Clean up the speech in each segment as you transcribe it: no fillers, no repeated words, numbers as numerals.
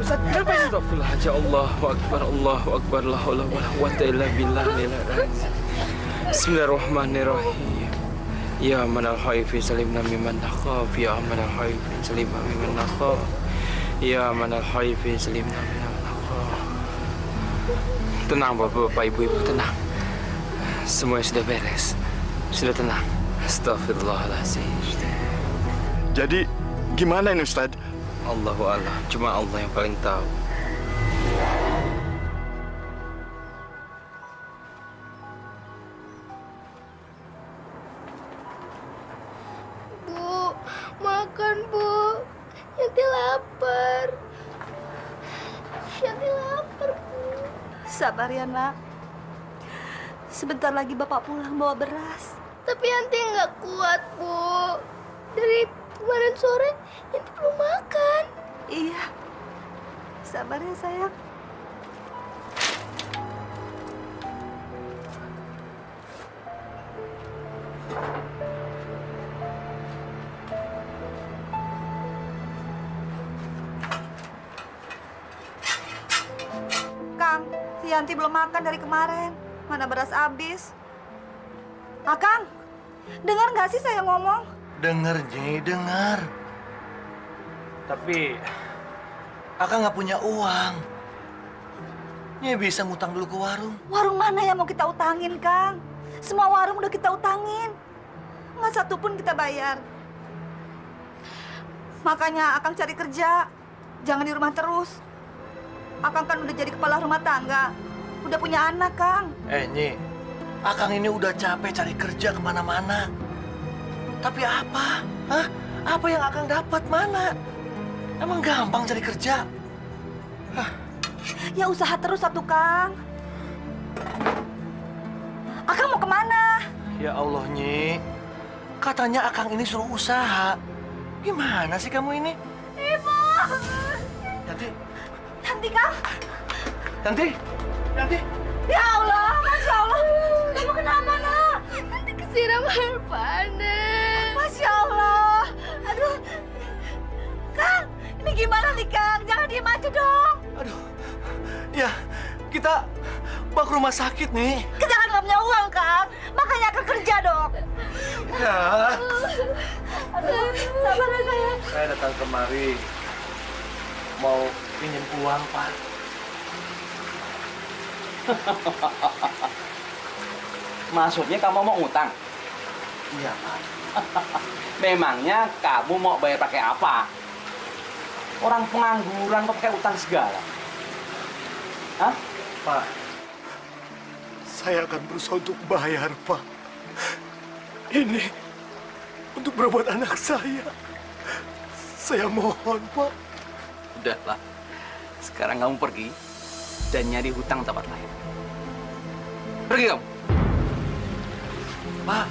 Ustaz? Kenapa ini? Astagfirullahaladzim. Allahu Akbar, Allahu Akbar. La haula wala quwwata illa billah. Bismillahirrahmanirrahim. Ya manal khaifi salimna mimman nakhaf. Ya manal khaifi salimna mimman nakhaf. Ya manal khaifi salimna mimman nakhaf. Tenang Bapak, Ibu, tenang. Semuanya sudah beres. Sudah tenang. Astagfirullahaladzim. Jadi, gimana ini Ustaz? Allahu a'lam. Cuma Allah yang paling tahu. Bu, makan Bu. Yanti lapar. Yanti lapar Bu. Sabar ya nak. Sebentar lagi bapak pulang bawa beras. Tapi Yanti nggak kuat Bu. Dari kemarin sore Yanti belum makan. Iya. Sabar ya sayang. Kang, si Yanti belum makan dari kemarin. Mana beras habis. Akang, dengar nggak sih saya ngomong? Dengar, Nyi, dengar. Tapi Akang nggak punya uang. Nyi bisa ngutang dulu ke warung. Warung mana yang mau kita utangin, Kang? Semua warung udah kita utangin. Nggak satu pun kita bayar. Makanya Akang cari kerja. Jangan di rumah terus. Akang kan udah jadi kepala rumah tangga. Udah punya anak, Kang. Nyi, Akang ini udah capek cari kerja kemana-mana. Tapi apa? Hah? Apa yang Akang dapat mana? Emang gampang cari kerja? Hah? Ya usaha terus satu, Kang. Akang mau kemana? Ya Allah, Nyi. Katanya Akang ini suruh usaha. Gimana sih kamu ini? Ibu! Yanti, Yanti, Kang. Yanti, Yanti. Ya Allah, Masya Allah. Kamu kenapa, nak? Nanti kesiram air panas. Masya Allah. Aduh. Kang, ini gimana nih, Kang? Jangan diem aja dong. Aduh, ya kita bawa ke rumah sakit nih. Kita kan nggak punya uang, Kang. Makanya Kang kerja dong. Ya. Aduh, sabar ya, sayang. Saya datang kemari mau pinjam uang, Pak. Maksudnya kamu mau ngutang? Iya, Pak. Memangnya kamu mau bayar pakai apa? Orang pengangguran kok pakai utang segala? Hah? Pak, saya akan berusaha untuk bayar, Pak. Ini untuk berobat anak saya. Saya mohon, Pak. Udahlah. Sekarang kamu pergi dan nyari hutang tempat lain. Pergi kamu. Pak,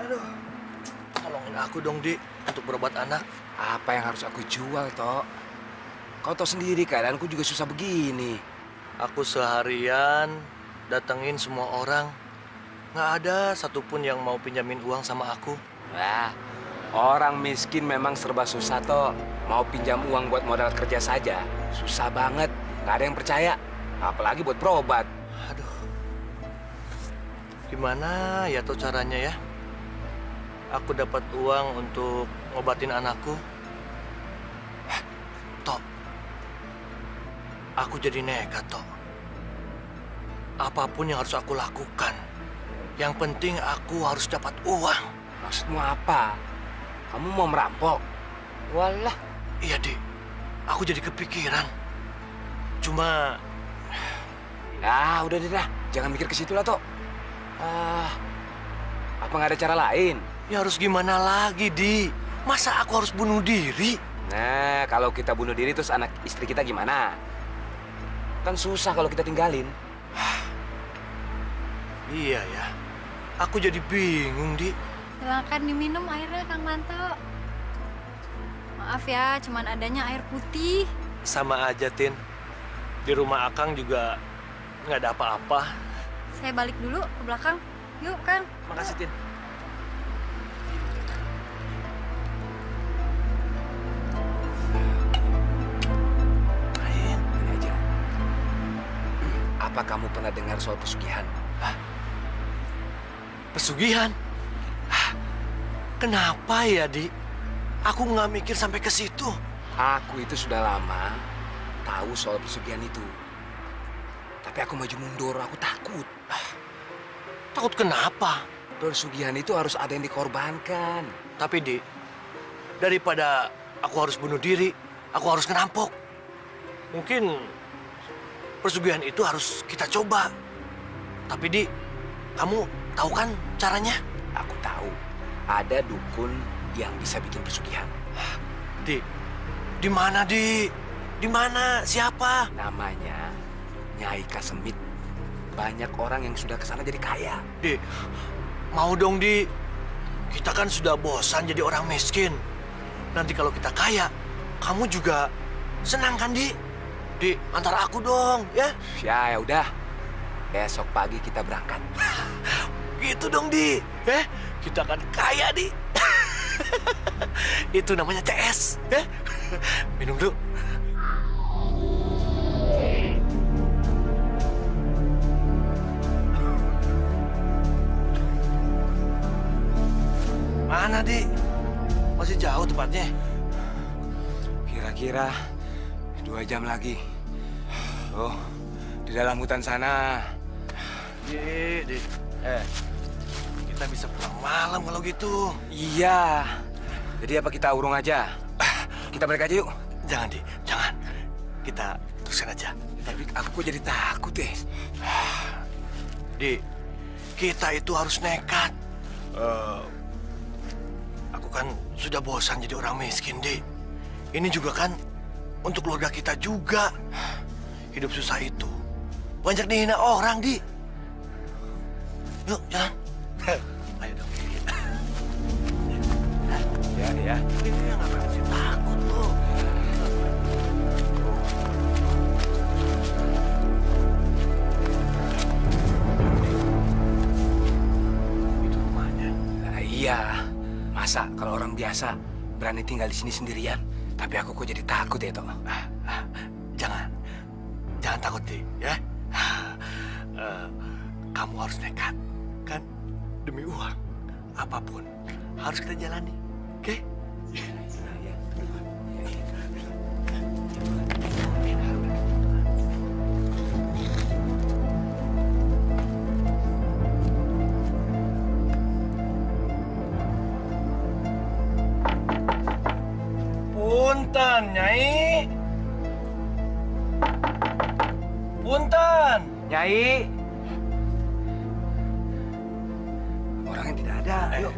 Aduh, tolongin aku dong, Dik, untuk berobat anak. Apa yang harus aku jual, Tok? Kau tahu sendiri keadaanku juga susah begini. Aku seharian datengin semua orang. Nggak ada satupun yang mau pinjamin uang sama aku. Wah, orang miskin memang serba susah, Tok. Mau pinjam uang buat modal kerja saja, susah banget. Nggak ada yang percaya, apalagi buat berobat. Aduh, gimana ya tuh caranya ya? Aku dapat uang untuk ngobatin anakku. Tok, aku jadi nekat, Tok. Apapun yang harus aku lakukan, yang penting aku harus dapat uang. Maksudmu apa? Kamu mau merampok? Walah. Iya, Dik. Aku jadi kepikiran. Cuma... Ya, udah deh dah. Jangan mikir ke situ lah, Tok. Apa nggak ada cara lain? Ya harus gimana lagi, Di? Masa aku harus bunuh diri? Nah, kalau kita bunuh diri terus anak istri kita gimana? Kan susah kalau kita tinggalin. Iya ya. Aku jadi bingung, Di. Silakan diminum airnya, Kang Manto. Maaf ya, cuman adanya air putih. Sama aja, Tin. Di rumah Akang juga nggak ada apa-apa. Saya balik dulu ke belakang. Yuk, Kang. Makasih, Tin. Main aja. Apa kamu pernah dengar soal pesugihan? Pesugihan? Kenapa ya, Di? Aku nggak mikir sampai ke situ. Aku itu sudah lama tahu soal pesugihan itu. Tapi aku maju mundur, aku takut. Takut kenapa? Pesugihan itu harus ada yang dikorbankan. Tapi, Di, daripada aku harus bunuh diri, aku harus ngerampok. Mungkin pesugihan itu harus kita coba. Tapi, Di, kamu tahu kan caranya? Aku tahu. Ada dukun yang bisa bikin pesugihan. Di mana, Di? Di mana? Siapa? Namanya Nyai Kasemit. Banyak orang yang sudah kesana jadi kaya. Di, mau dong, Di. Kita kan sudah bosan jadi orang miskin. Nanti kalau kita kaya, kamu juga senang kan, Di? Di, antar aku dong, ya? Ya udah. Besok pagi kita berangkat. Gitu dong, Di. Kita akan kaya, Di. Itu namanya CS, ya? Minum dulu. Mana, Di? Masih jauh tempatnya? Kira-kira 2 jam lagi. Oh, di dalam hutan sana. Di. Kita bisa pulang malam kalau gitu. Iya. Jadi apa kita urung aja? Kita balik aja yuk. Jangan, Di. Jangan. Kita teruskan aja. Tapi aku kok jadi takut deh. Di, kita itu harus nekat. Aku kan sudah bosan jadi orang miskin, Di. Ini juga kan untuk keluarga kita juga. Hidup susah itu banyak dihina orang, Di. Yuk, jalan. Ayo dong. Ya. Ini ngapain sih takut tuh? Itu rumahnya. Nah, iya. Masa kalau orang biasa berani tinggal di sini sendirian? Tapi aku kok jadi takut ya, Tok. Jangan takut, Di, ya. Kamu harus nekat, kan? Demi uang, apapun harus kita jalani, oke? Punten, Nyai. Punten. Nyai. Orangnya tidak ada. Ayo.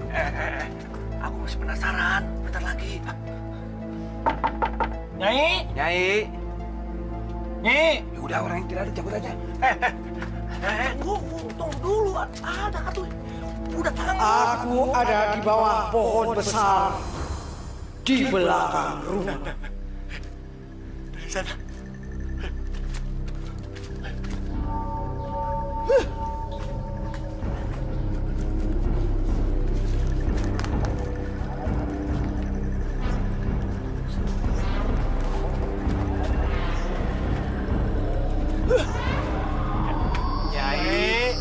Aku masih penasaran. Bentar lagi. Nyai. Nyai. Nyai. Ya udah, orangnya tidak ada, cabut aja. Tunggu dulu. Ada tuh. Udah tangguh. Aku ada di bawah pohon besar di belakang rumah. Dari sana. Nyai.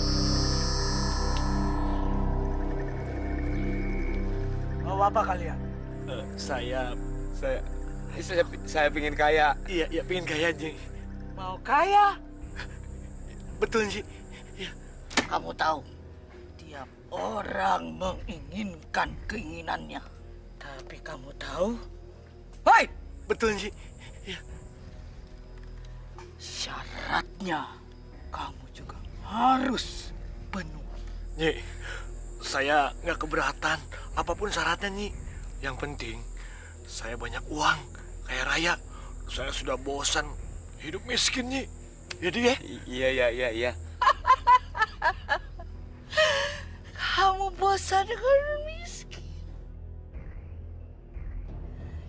Mau apa kalian? Saya pingin kaya. iya pengen kaya, Ji. Mau kaya? Betul, Ji. Kamu tahu, tiap orang menginginkan keinginannya. Tapi kamu tahu, Hei! Betul, Ji. syaratnya kamu juga harus penuhi. Nyi, saya nggak keberatan apapun syaratnya, Nyi. Yang penting saya banyak uang, kaya raya. Saya sudah bosan hidup miskin, Nyi. Jadi ya? Iya. Kamu bosan dengan miskin.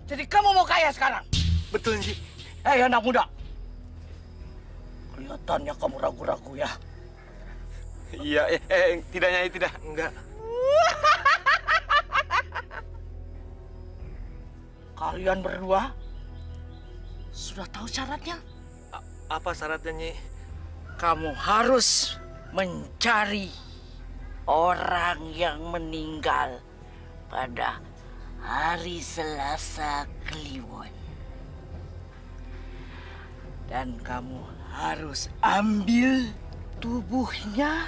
Jadi kamu mau kaya sekarang? Betul, Nyi. Hei anak muda, kelihatannya kamu ragu-ragu ya. Iya, tidak Nyai, tidak. Enggak. Kalian berdua sudah tahu syaratnya? Apa syaratnya, Nyi? Kamu harus mencari orang yang meninggal pada hari Selasa Kliwon. Dan kamu harus ambil tubuhnya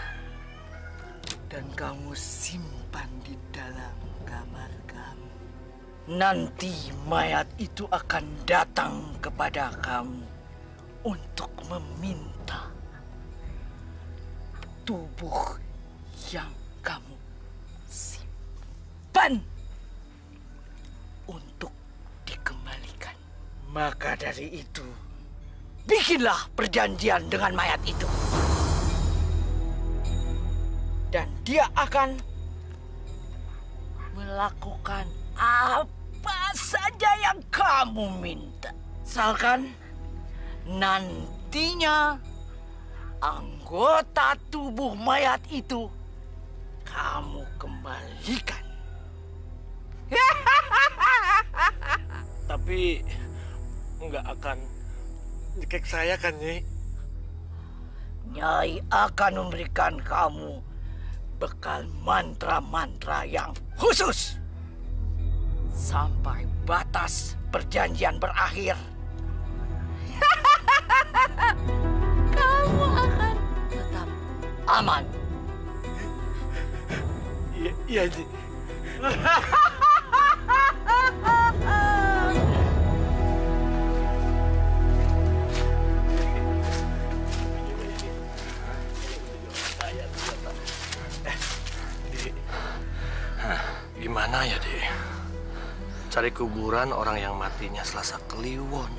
dan kamu simpan di dalam kamar kamu. Nanti mayat itu akan datang kepada kamu untuk meminta tubuh yang kamu simpan untuk dikembalikan. Maka dari itu, bikinlah perjanjian dengan mayat itu. Dan dia akan melakukan apa saja yang kamu minta. Misalkan nantinya anggota tubuh mayat itu kamu kembalikan. Tapi nggak akan nyekek saya kan, Nyi? Nyai akan memberikan kamu bekal mantra-mantra yang khusus sampai batas perjanjian berakhir. Kamu akan tetap aman. Iya, Nyi. Gimana ya, Dek? Cari kuburan orang yang matinya Selasa Kliwon.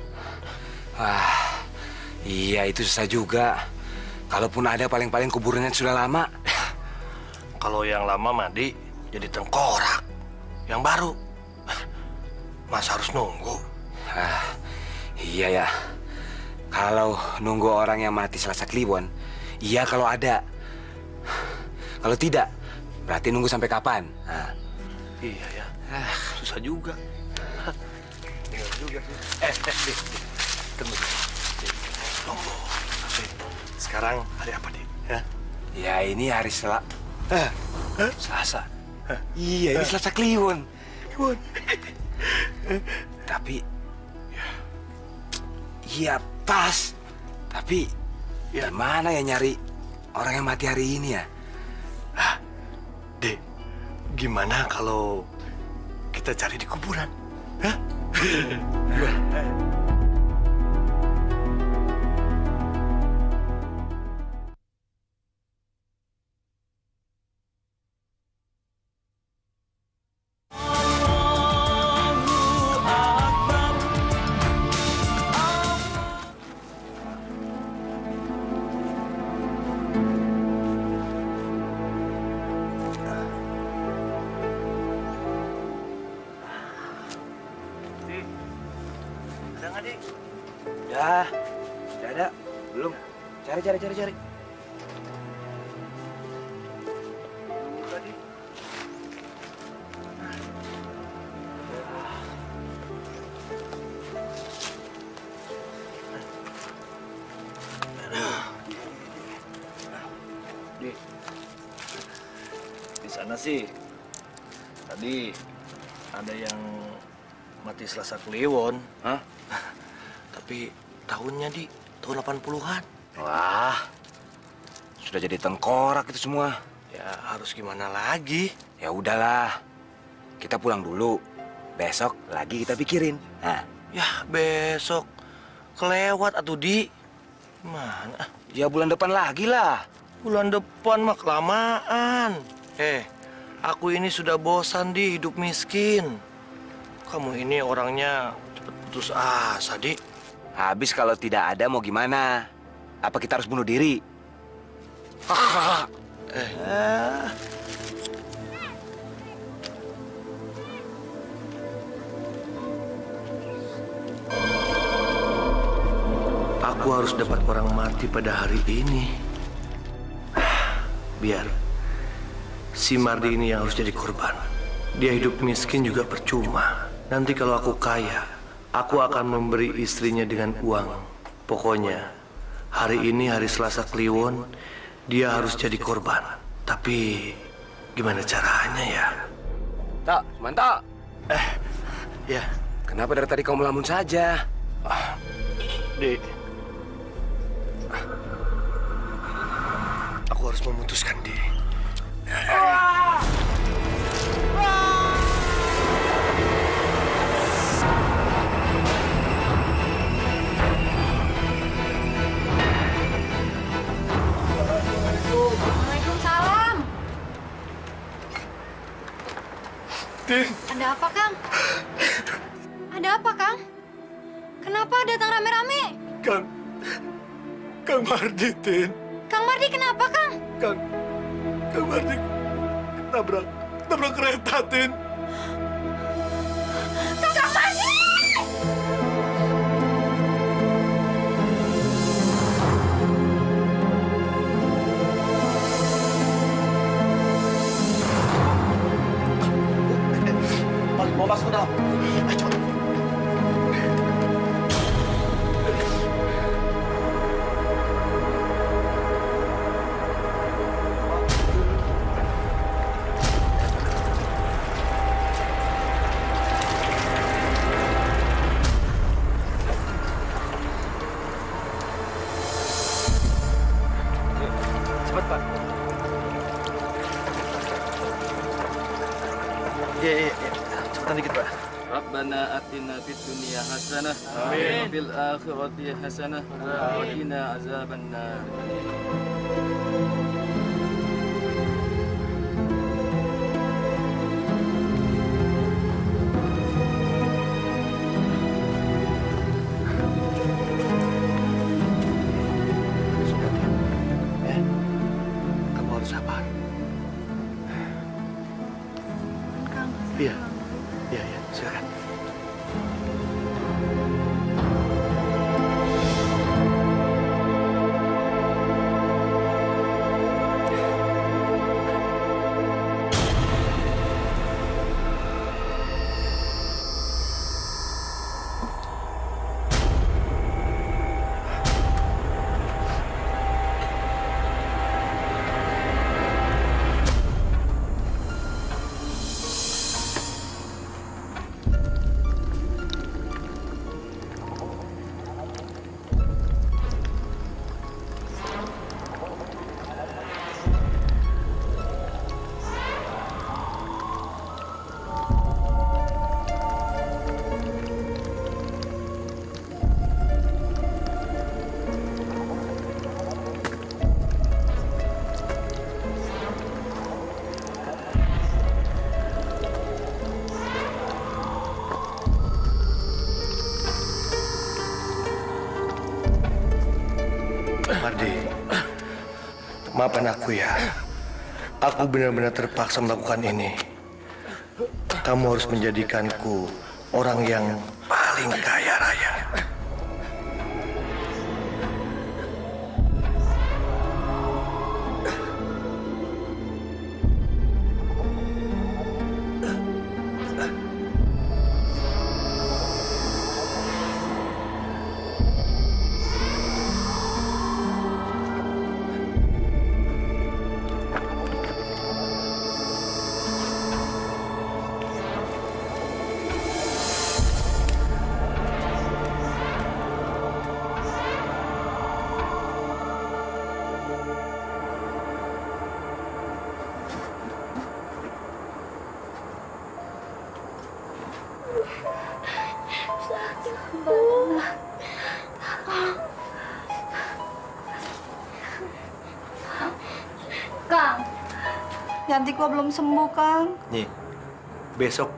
Wah, iya itu susah juga. Kalaupun ada paling-paling kuburannya sudah lama. Kalau yang lama mati jadi tengkorak. Yang baru, masa harus nunggu? Iya ya. Kalau nunggu orang yang mati Selasa Kliwon, iya kalau ada. Kalau tidak, berarti nunggu sampai kapan? Iya ya, susah juga. Benar juga sih. Dik. Tunggu. Tunggu. Sekarang hari apa, Dik? Ya ini hari Selasa. Iya, ini Selasa Kliwon. Tapi, iya pas. Tapi, gimana ya nyari orang yang mati hari ini ya? Dek, gimana kalau kita cari di kuburan? Belum. Cari. Di sana sih tadi ada yang mati Selasa Kliwon. Hah? Tapi tahunnya tahun 80-an. Wah, sudah jadi tengkorak itu semua. Ya harus gimana lagi? Ya udahlah, kita pulang dulu. Besok lagi kita pikirin. Nah, Ya besok kelewat atuh Di. Mana? ya bulan depan lagi lah. Bulan depan mah kelamaan. Aku ini sudah bosan Di hidup miskin. Kamu ini orangnya cepet putus asa Di. Habis kalau tidak ada mau gimana? Apa kita harus bunuh diri? Aku harus dapat orang mati pada hari ini. Biar si Mardi ini yang harus jadi korban. Dia hidup miskin juga percuma. Nanti kalau aku kaya, aku akan memberi istrinya dengan uang. Pokoknya, hari ini hari Selasa Kliwon, dia harus jadi korban. Tapi, gimana caranya ya? Tak, mantap. Ya, Kenapa dari tadi kau melamun saja? Di. Aku harus memutuskan, Di. Waalaikumsalam. Tin, Ada apa, Kang? Ada apa, Kang? Kenapa datang rame-rame? Kang Mardi, Tin. Kang Mardi kenapa, Kang? Kang Mardi tabrak kereta, Tin. Kang Mardi! Mau masuk ke dalam. Ayo, cepat. Cepat, Pak. Iya. Cepetan dikit, Pak. Rabbana atina fid dunya hasanah wa fil akhirati hasanah wa qina azabannar. Kamu harus sabar. Kang. Iya, silakan. Mardi, maafkan aku ya. Aku benar-benar terpaksa melakukan ini. Kamu harus menjadikanku orang yang paling kaya raya. Yanti gua belum sembuh, Kang. Nyi, besok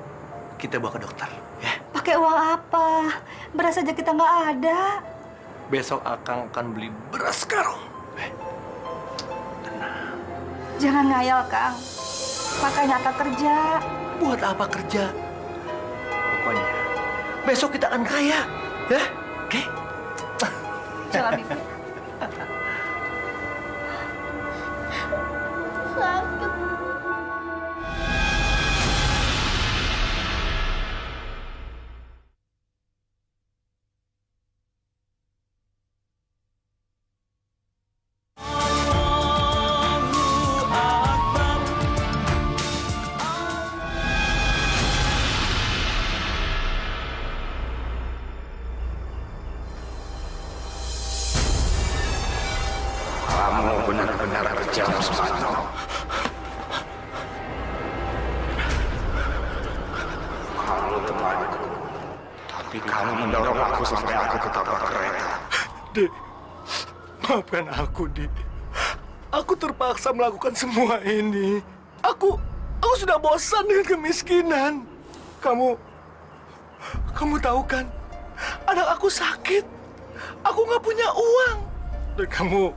kita bawa ke dokter, ya. Pakai uang apa? Beras aja kita nggak ada. Besok Akang akan beli beras karung. Tenang. Jangan ngayal, Kang. Makanya Akang kerja. Buat apa kerja? Pokoknya besok kita akan kaya, ya? Oke? Jalan Ibu. Sakit. Kamu benar-benar kejam, Sumanto. Kamu temanku, tapi kamu mendorong aku sampai aku ketabrak kereta. Dek, maafkan aku, Dek. Aku terpaksa melakukan semua ini. Aku sudah bosan dengan kemiskinan. Kamu tahu kan, anak aku sakit. Aku nggak punya uang. Dan kamu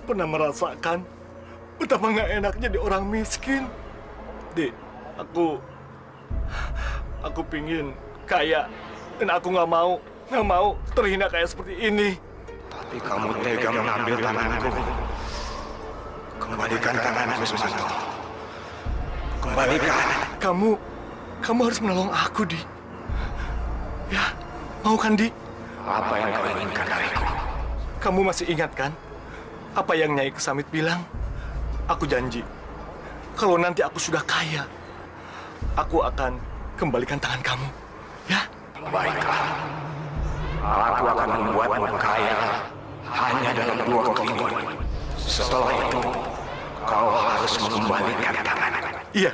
pernah merasakan betapa nggak enaknya di orang miskin. Dek, aku pingin kaya. Dan aku nggak mau terhina kayak seperti ini. Tapi kamu tega mengambil tanganku. Kembalikan tanganku, Sumanto. Kembalikan. Kamu harus menolong aku, Di. Ya, mau kan, Di? Apa yang kau inginkan dariku? Kamu masih ingat kan? Apa yang Nyai Kesamit bilang? Aku janji, kalau nanti aku sudah kaya, aku akan kembalikan tangan kamu. Ya? Baiklah. Aku akan membuatmu kaya hanya dalam 2 keinginan. Setelah itu, kau harus mengembalikan tanganku. Iya,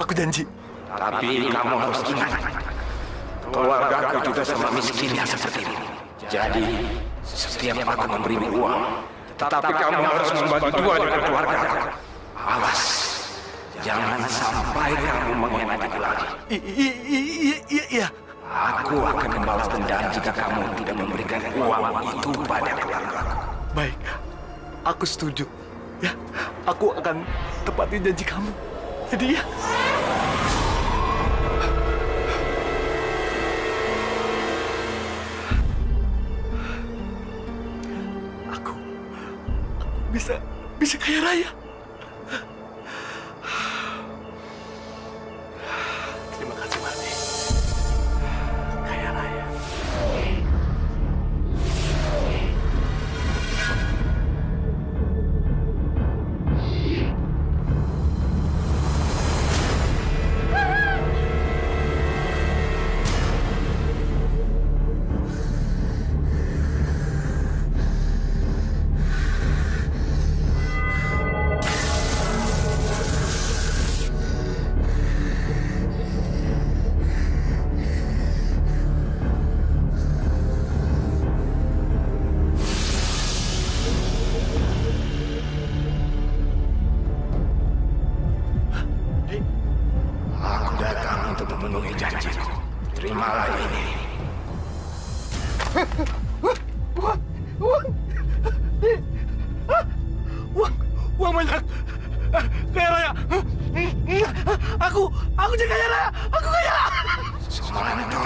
aku janji. Tapi kamu harus ingat, keluargaku juga sama miskinnya seperti ini. Jadi, setiap aku memberimu uang, tetapi kamu harus membagi 2 dengan keluargaku. Awas, jangan sampai kamu mengkhianatiku lagi. Iya. Aku akan membalas dendam jika kamu tidak memberikan uang itu pada keluargaku. Baik, aku setuju. Ya, aku akan tepati janji kamu. Jadi ya. Aku bisa kaya raya. Terima kasih, Marni. Kaya raya. Aku datang untuk memenuhi janjiku. Terimalah ini. Uang banyak. Kaya raya. Aku jadi kaya raya. Aku kaya. Sumanto,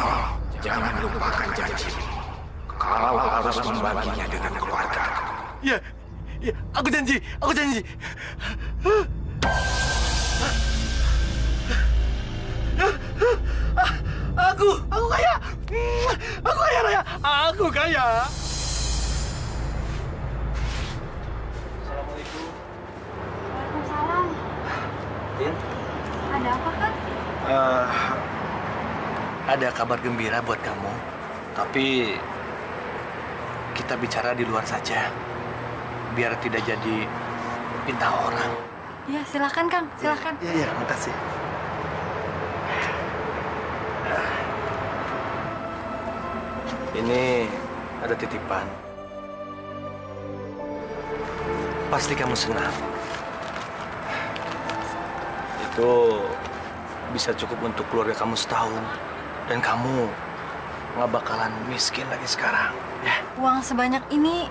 jangan lupakan janjimu. Kau harus membaginya dengan keluargaku. Iya. Aku janji. Aku kaya. Aku kaya raya. Aku kaya. Waalaikumsalam. Din, Ada apa, Kang? ada kabar gembira buat kamu. Tapi kita bicara di luar saja. Biar tidak jadi pinta orang. Iya, silakan, Kang. Silakan. Iya, makasih. Ini ada titipan. Pasti kamu senang itu bisa cukup untuk keluarga kamu setahun. Dan kamu nggak bakalan miskin lagi sekarang, ya. Uang sebanyak ini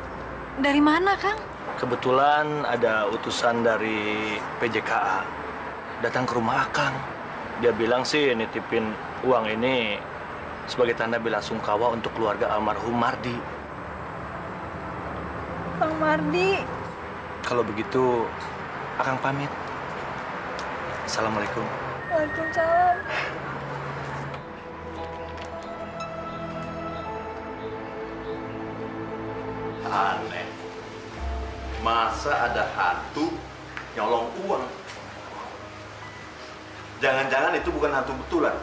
dari mana, Kang? Kebetulan ada utusan dari PJKA datang ke rumah Akang. Dia bilang sih nitipin uang ini sebagai tanda bela sungkawa untuk keluarga almarhum Mardi. Kang Mardi. Kalau begitu, Akang pamit. Assalamualaikum. Waalaikumsalam. Aneh. Masa ada hantu nyolong uang? Jangan-jangan itu bukan hantu betulan,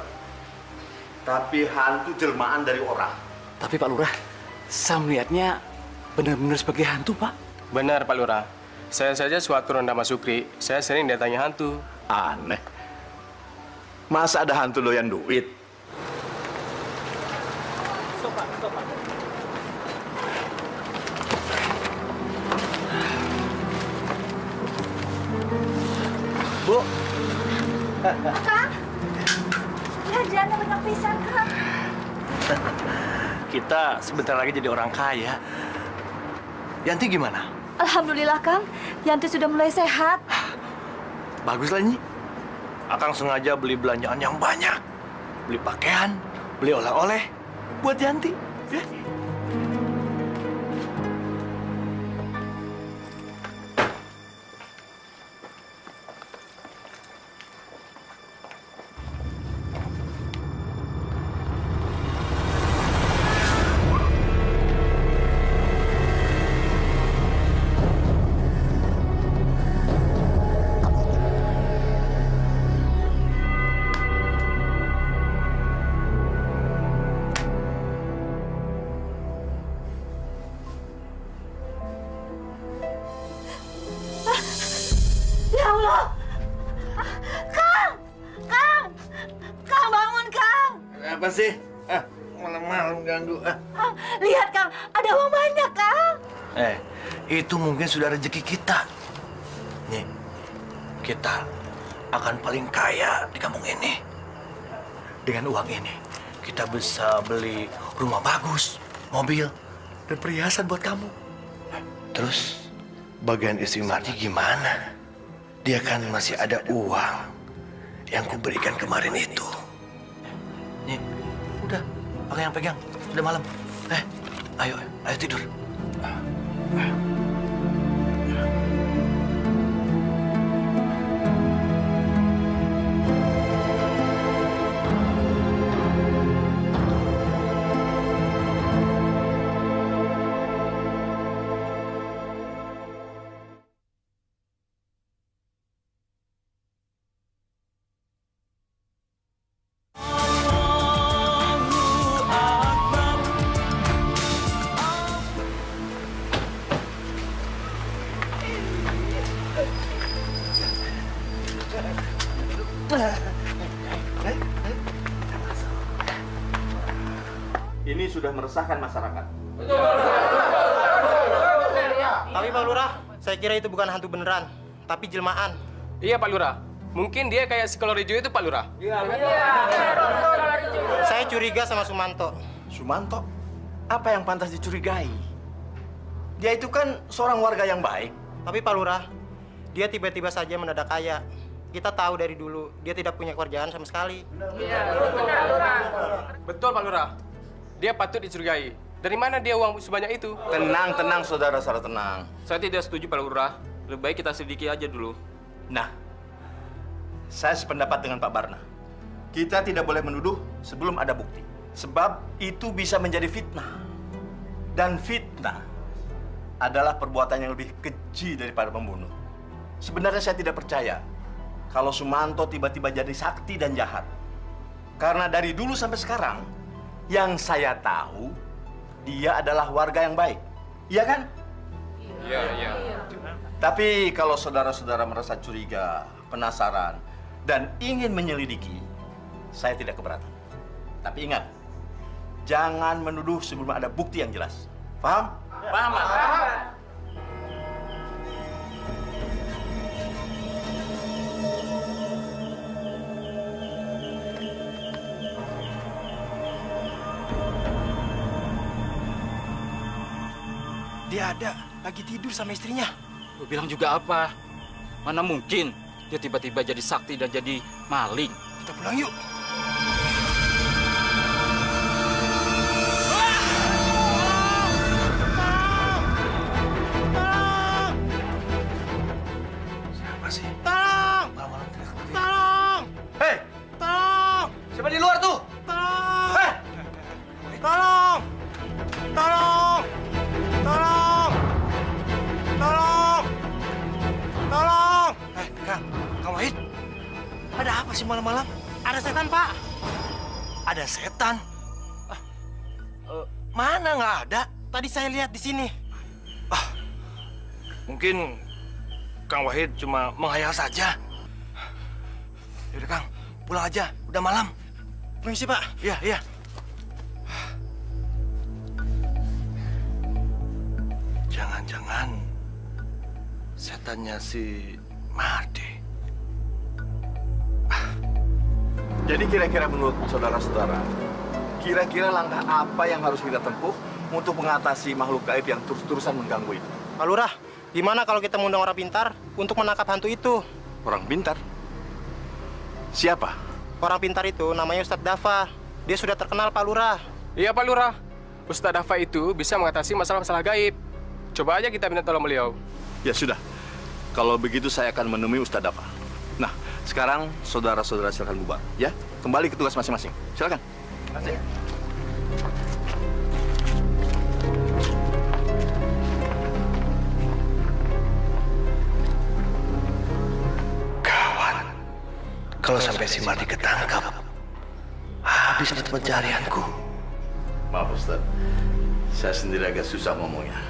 tapi hantu jelmaan dari orang. Tapi Pak Lurah, saya melihatnya benar-benar sebagai hantu, Pak. Benar, Pak Lurah. Saya saja sewaktu ronda Mas Sukri, saya sering datangi hantu. Aneh. Masa ada hantu doyan duit? Bu. Kang, belanjaannya banyak pisan, Kang. Kita sebentar lagi jadi orang kaya. Yanti gimana? Alhamdulillah, Kang. Yanti sudah mulai sehat. Bagus lah, Nyi. Akang sengaja beli belanjaan yang banyak. Beli pakaian, beli oleh-oleh buat Yanti. Ya. Ya Allah! Kang! Kang! Kang, bangun, Kang! Apa sih? Malam-malam ganggu. Kang, lihat, Kang. Ada uang banyak, Kang. Itu mungkin sudah rezeki kita. Nih, kita akan paling kaya di kampung ini. Dengan uang ini, kita bisa beli rumah bagus, mobil, dan perhiasan buat kamu. Terus, bagian istri Mardi gimana? Dia kan masih ada uang yang kuberikan kemarin itu. Nih, udah, aku yang pegang. Udah malam. Ayo tidur. Ini sudah meresahkan masyarakat. Tapi Pak Lurah, saya kira itu bukan hantu beneran, tapi jelmaan. Iya, Pak Lurah. Mungkin dia kayak si Kolor Hijau itu, Pak Lurah. Saya curiga sama Sumanto. Sumanto? Apa yang pantas dicurigai? Dia itu kan seorang warga yang baik. Tapi Pak Lurah, dia tiba-tiba saja mendadak kaya. Kita tahu dari dulu, dia tidak punya kerjaan sama sekali. Betul, Pak Lurah. Dia patut dicurigai. Dari mana dia uang sebanyak itu? Tenang, saudara-saudara, tenang. Saya tidak setuju, Pak Lurah. Lebih baik kita selidiki aja dulu. Nah, saya sependapat dengan Pak Barna. Kita tidak boleh menuduh sebelum ada bukti. Sebab itu bisa menjadi fitnah. Dan fitnah adalah perbuatan yang lebih keji daripada membunuh. Sebenarnya saya tidak percaya kalau Sumanto tiba-tiba jadi sakti dan jahat. Karena dari dulu sampai sekarang, yang saya tahu, dia adalah warga yang baik. Iya kan? Iya. Tapi kalau saudara-saudara merasa curiga, penasaran, dan ingin menyelidiki, saya tidak keberatan. Tapi ingat, jangan menuduh sebelum ada bukti yang jelas. Paham? Paham. Dia ada, lagi tidur sama istrinya. Lu bilang juga apa? Mana mungkin dia tiba-tiba jadi sakti dan jadi maling. Kita pulang yuk. Siapa sih? Tolong! Malam-malam teriak seperti itu. Tolong! Hei! Tolong! Siapa di luar tuh? Tolong! Hei! Tolong! Tolong! Tolong! Tolong! Tolong! Kang Wahid. Ada apa sih malam-malam? Ada setan, Pak. Ada setan? Mana nggak ada? Tadi saya lihat di sini. Mungkin Kang Wahid cuma menghayal saja. Yaudah Kang, pulang aja. Udah malam. Permisi, Pak. Iya, iya. Jangan-jangan setannya si Mardi. Jadi kira-kira menurut saudara-saudara, kira-kira langkah apa yang harus kita tempuh untuk mengatasi makhluk gaib yang terus-terusan mengganggu itu? Pak Lurah, gimana kalau kita mengundang orang pintar untuk menangkap hantu itu? Orang pintar? Siapa? Orang pintar itu namanya Ustadz Dafa. Dia sudah terkenal, Pak Lurah. Iya, Pak Lurah. Ustadz Dafa itu bisa mengatasi masalah-masalah gaib. Coba aja kita minta tolong beliau. Ya sudah. Kalau begitu saya akan menemui Ustadz Dafa. Nah, sekarang saudara-saudara silakan bubar, ya. Kembali ke tugas masing-masing. Silakan. Terima kasih. Gawat. Kalau sampai si Mardi ketangkap, habis mata pencarianku. Maaf Ustaz, saya sendiri agak susah ngomongnya.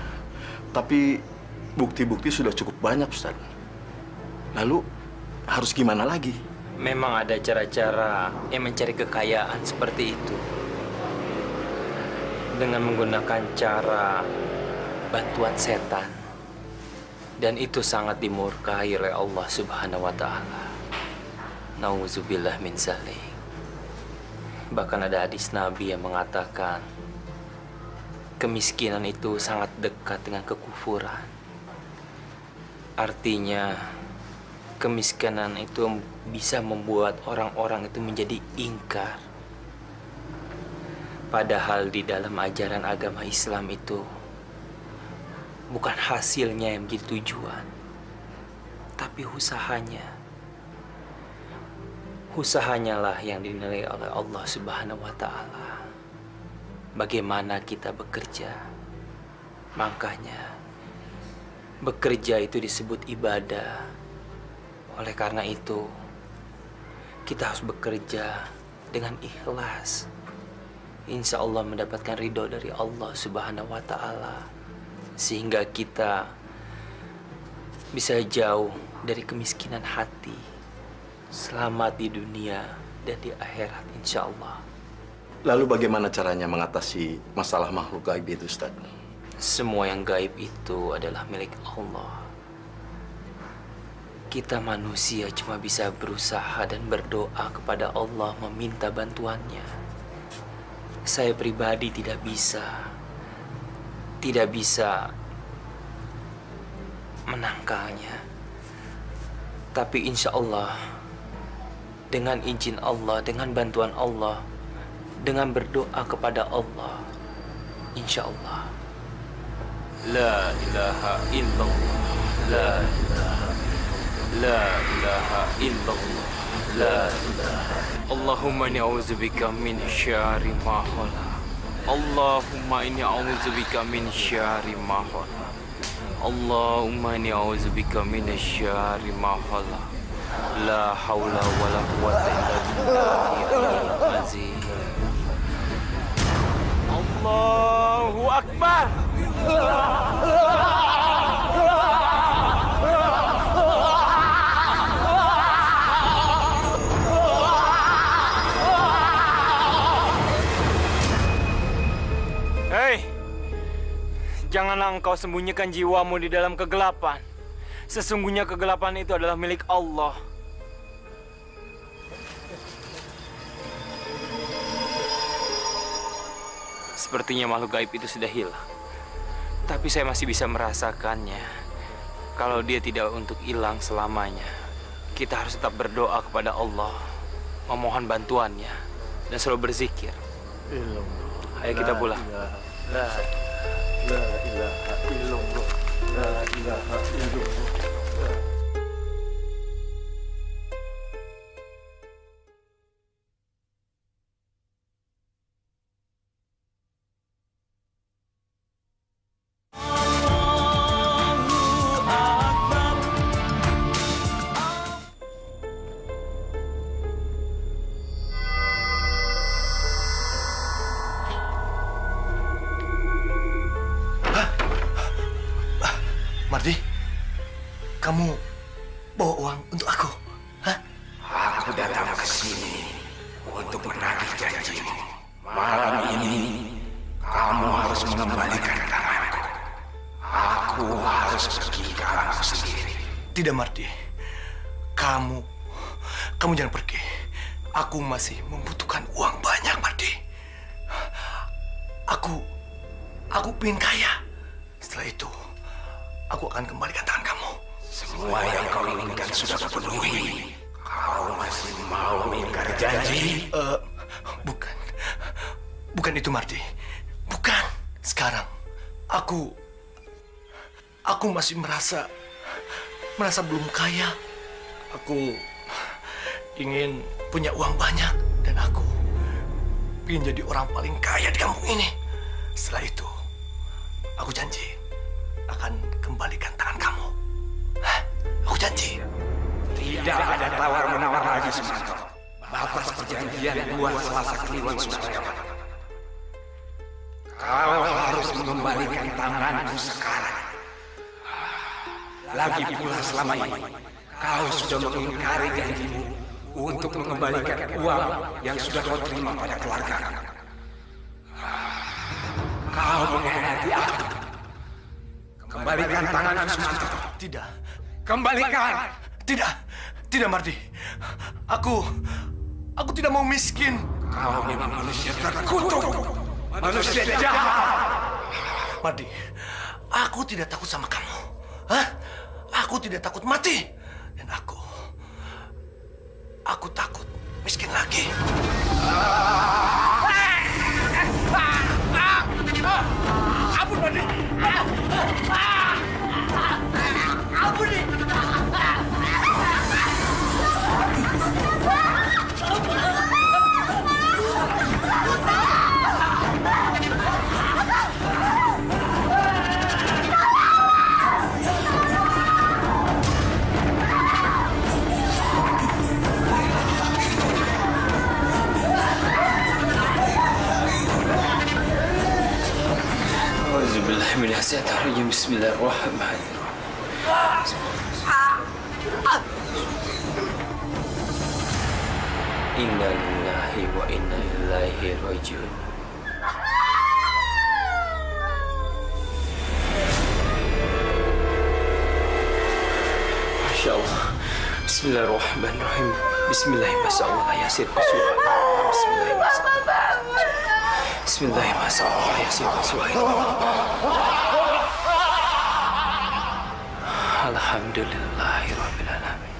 Tapi bukti-bukti sudah cukup banyak Ustaz. Lalu harus gimana lagi? Memang ada cara-cara yang mencari kekayaan seperti itu. Dengan menggunakan cara bantuan setan. Dan itu sangat dimurkai oleh Allah Subhanahu wa Ta'ala. Nauzubillah min zalik. Bahkan ada hadis Nabi yang mengatakan kemiskinan itu sangat dekat dengan kekufuran. Artinya kemiskinan itu bisa membuat orang-orang itu menjadi ingkar. Padahal di dalam ajaran agama Islam itu bukan hasilnya yang menjadi tujuan, tapi usahanya. Usahanya lah yang dinilai oleh Allah Subhanahu wa Ta'ala. Bagaimana kita bekerja. Makanya bekerja itu disebut ibadah. Oleh karena itu kita harus bekerja dengan ikhlas. Insya Allah mendapatkan ridho dari Allah Subhanahu wa Ta'ala. Sehingga kita bisa jauh dari kemiskinan hati. Selamat di dunia dan di akhirat insya Allah. Lalu bagaimana caranya mengatasi masalah makhluk gaib itu Ustaz? Semua yang gaib itu adalah milik Allah. Kita manusia cuma bisa berusaha dan berdoa kepada Allah meminta bantuannya. Saya pribadi tidak bisa menangkalnya. Tapi insya Allah, dengan izin Allah, dengan bantuan Allah, dengan berdoa kepada Allah, insya Allah. La ilaha illallah, la ilaha illallah, la ilaha. Allahumma inni a'udzubika min syarri ma khalaq. Allahumma inni a'udzubika min syarri ma khalaq. Allahumma inni a'udzubika min syarri ma khalaq. La haula wa la quwwata illa billahil azim. Allahu Akbar. Hei, janganlah engkau sembunyikan jiwamu di dalam kegelapan. Sesungguhnya kegelapan itu adalah milik Allah. Sepertinya makhluk gaib itu sudah hilang. Tapi saya masih bisa merasakannya. Kalau dia tidak untuk hilang selamanya, kita harus tetap berdoa kepada Allah, memohon bantuannya, dan selalu berzikir. Ayo kita pulang. La ilaha illallah. La ilaha illallah. Mardi, kamu bawa uang untuk aku? Hah? Aku datang ke sini untuk menagih janjimu. Malam ini kamu harus mengembalikan tanganku. Aku harus pergi ke alamku sendiri. Tidak, Mardi. Kamu jangan pergi. Aku masih membutuhkan uang banyak, Mardi. Aku pengen kaya. Setelah itu, aku akan kembalikan tangan kamu. Semua yang kau inginkan sudah kupenuhi. Kau masih mau mengingkari janji? Bukan itu, Mardi. Bukan. Sekarang, aku masih merasa belum kaya. Aku ingin punya uang banyak dan aku ingin jadi orang paling kaya di kampung ini. Setelah itu, aku janji akan kembalikan tangan kamu. Hah? Aku janji. Tidak ada tawar-menawar lagi, Sumanto. Batas perjanjian dua Selasa Kliwon sudah lewat. Kau harus mengembalikan tanganku sekarang. Lagi pula selama ini, kau sudah mengingkari janjimu untuk mengembalikan uang yang sudah kau terima pada keluarga. Kau mengkhianati aku. Kembalikan tanganku, Sumanto. Tidak. Kembalikan. Tidak, Mardi. Aku tidak mau miskin. Kau memang manusia terkutuk. Manusia jahat. Mardi, aku tidak takut sama kamu. Hah? Aku tidak takut mati. Dan aku takut miskin lagi. Ampun, Mardi. Ampun, nih. Bismillahirrahmanirrahim. Bismillahirrahmanirrahim. Inna lillahi wa inna ilaihi rajiun. Masya Allah. Bismillahirrahmanirrahim. Bismillahirrahmanirrahim. Yasir Rasulullah. Bismillahirrahmanirrahim. Bismillahirrahmanirrahim. Yasir Rasulullah. Alhamdulillahirabbil alamin.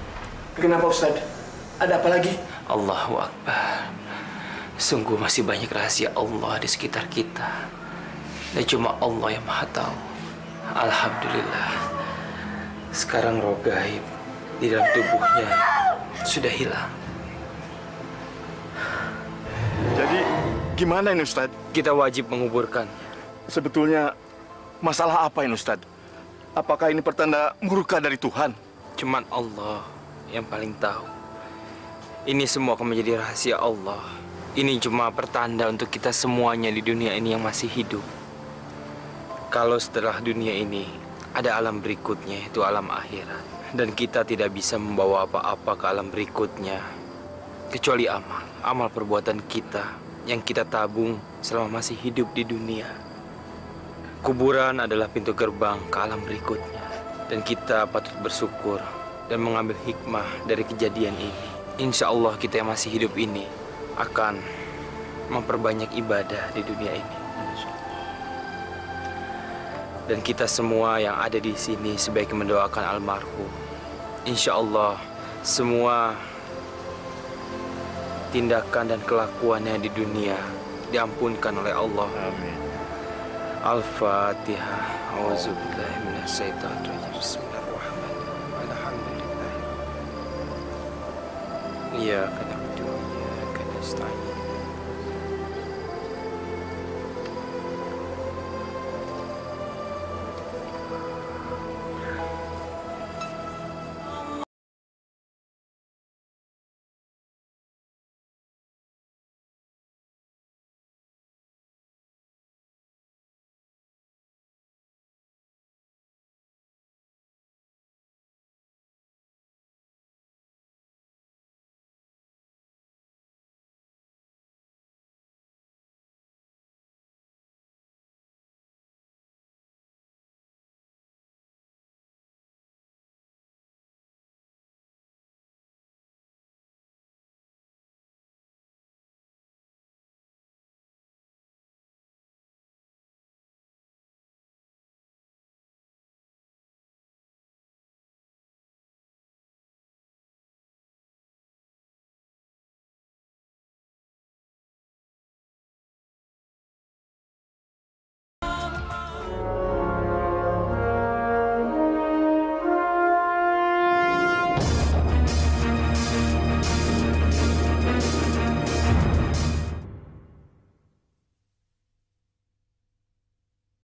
Kenapa, Ustaz? Ada apa lagi? Allahu Akbar. Sungguh masih banyak rahasia Allah di sekitar kita. Dan cuma Allah yang Maha Tahu. Alhamdulillah. Sekarang roh gaib di dalam tubuhnya sudah hilang. Jadi gimana ini, Ustaz? Kita wajib menguburkan. Sebetulnya masalah apa ini, Ustaz? Apakah ini pertanda murka dari Tuhan? Cuman Allah yang paling tahu. Ini semua akan menjadi rahasia Allah. Ini cuma pertanda untuk kita semuanya di dunia ini yang masih hidup. Kalau setelah dunia ini ada alam berikutnya, itu alam akhirat. Dan kita tidak bisa membawa apa-apa ke alam berikutnya kecuali amal perbuatan kita yang kita tabung selama masih hidup di dunia. Kuburan adalah pintu gerbang ke alam berikutnya. Dan kita patut bersyukur dan mengambil hikmah dari kejadian ini. Insya Allah kita yang masih hidup ini akan memperbanyak ibadah di dunia ini. Dan kita semua yang ada di sini sebaiknya mendoakan almarhum. Insya Allah semua tindakan dan kelakuannya di dunia diampunkan oleh Allah. Amin. Al-Fatihah. Auzubillahi minasyaitonir rajim. Bismillahirrahmanirrahim. Alhamdulillah. Iyyaka na'budu wa iyyaka nasta'in.